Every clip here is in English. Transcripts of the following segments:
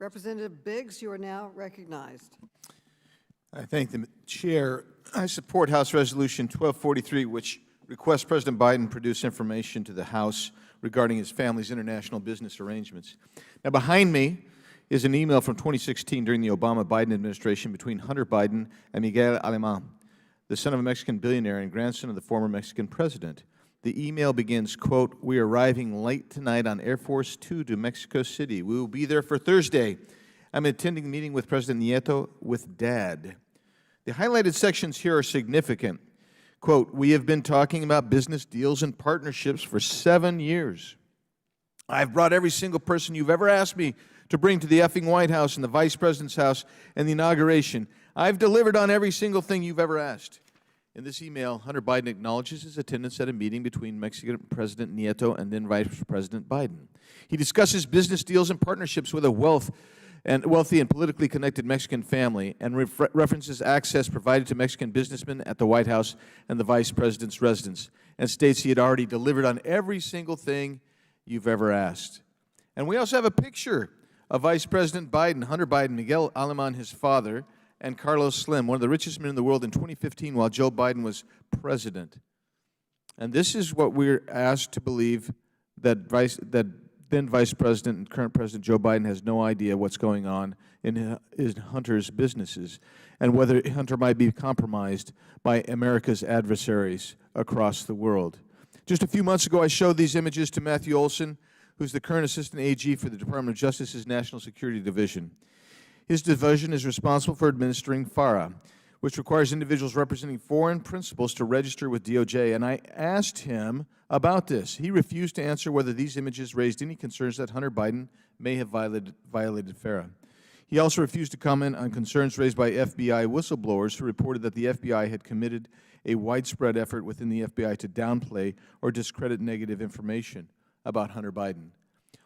Representative Biggs, you are now recognized. I thank the Chair. I support House Resolution 1243, which requests President Biden produce information to the House regarding his family's international business arrangements. Now, behind me is an email from 2016 during the Obama-Biden administration between Hunter Biden and Miguel Alemán, the son of a Mexican billionaire and grandson of the former Mexican president. The email begins, quote, "We are arriving late tonight on Air Force 2 to Mexico City. We will be there for Thursday. I'm attending a meeting with President Nieto with Dad." The highlighted sections here are significant. Quote, "We have been talking about business deals and partnerships for 7 years. I've brought every single person you've ever asked me to bring to the effing White House and the Vice President's house and the inauguration. I've delivered on every single thing you've ever asked." In this email, Hunter Biden acknowledges his attendance at a meeting between Mexican President Nieto and then Vice President Biden. He discusses business deals and partnerships with a wealthy and politically connected Mexican family and references access provided to Mexican businessmen at the White House and the Vice President's residence, and states he had already delivered on every single thing you've ever asked. And we also have a picture of Vice President Biden, Hunter Biden, Miguel Alemán, his father, and Carlos Slim, one of the richest men in the world, in 2015 while Joe Biden was president. And this is what we're asked to believe, that then Vice President and current President Joe Biden has no idea what's going on in Hunter's businesses and whether Hunter might be compromised by America's adversaries across the world. Just a few months ago, I showed these images to Matthew Olson, who's the current Assistant AG for the Department of Justice's National Security Division. His division is responsible for administering FARA, which requires individuals representing foreign principals to register with DOJ, and I asked him about this. He refused to answer whether these images raised any concerns that Hunter Biden may have violated FARA. He also refused to comment on concerns raised by FBI whistleblowers who reported that the FBI had committed a widespread effort within the FBI to downplay or discredit negative information about Hunter Biden.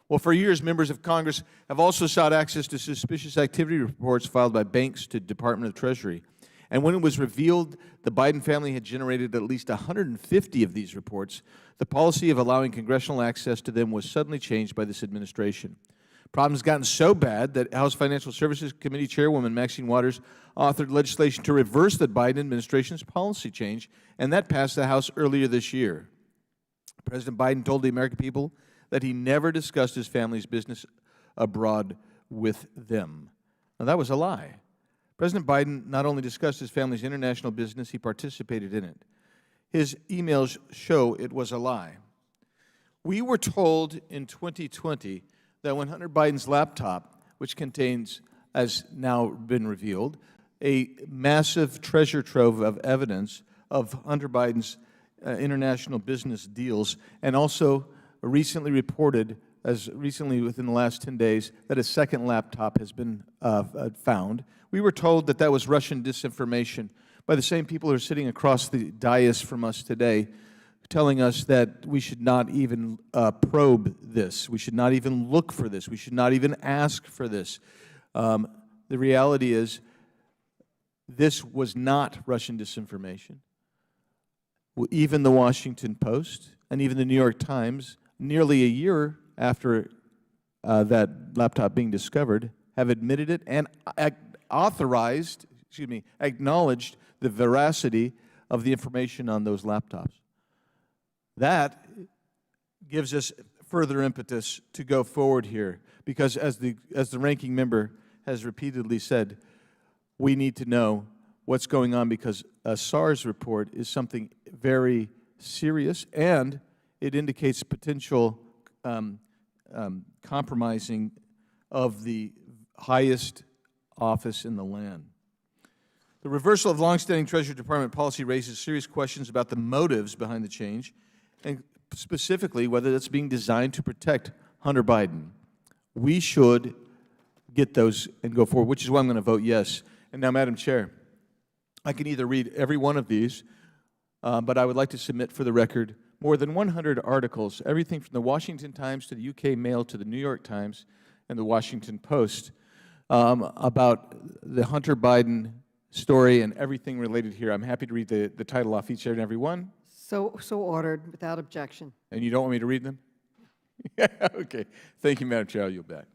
Well, for years, members of Congress have also sought access to suspicious activity reports filed by banks to the Department of Treasury. And when it was revealed the Biden family had generated at least 150 of these reports, the policy of allowing congressional access to them was suddenly changed by this administration. Problems gotten so bad that House Financial Services Committee Chairwoman Maxine Waters authored legislation to reverse the Biden administration's policy change, and that passed the House earlier this year. President Biden told the American people that he never discussed his family's business abroad with them. Now, that was a lie. President Biden not only discussed his family's international business, he participated in it. His emails show it was a lie. We were told in 2020 that when Hunter Biden's laptop, which contains, as now been revealed, a massive treasure trove of evidence of Hunter Biden's international business deals, and also recently reported, as recently within the last 10 days, that a second laptop has been found. We were told that that was Russian disinformation by the same people who are sitting across the dais from us today, telling us that we should not even probe this. We should not even look for this. We should not even ask for this. The reality is, this was not Russian disinformation. Even the Washington Post and even the New York Times, nearly a year after that laptop being discovered, have admitted it and acknowledged the veracity of the information on those laptops. That gives us further impetus to go forward here, because as the ranking member has repeatedly said, we need to know what's going on, because a SARS report is something very serious, and it indicates potential compromising of the highest office in the land. The reversal of longstanding Treasury Department policy raises serious questions about the motives behind the change, and specifically whether it's being designed to protect Hunter Biden. We should get those and go forward, which is why I'm going to vote yes. And now, Madam Chair, I can either read every one of these, but I would like to submit for the record more than 100 articles, everything from the Washington Times to the UK Mail to the New York Times and the Washington Post, about the Hunter Biden story and everything related here. I'm happy to read the title off each and every one. So ordered, without objection. And you don't want me to read them? Okay. Thank you, Madam Chair. I'll yield back.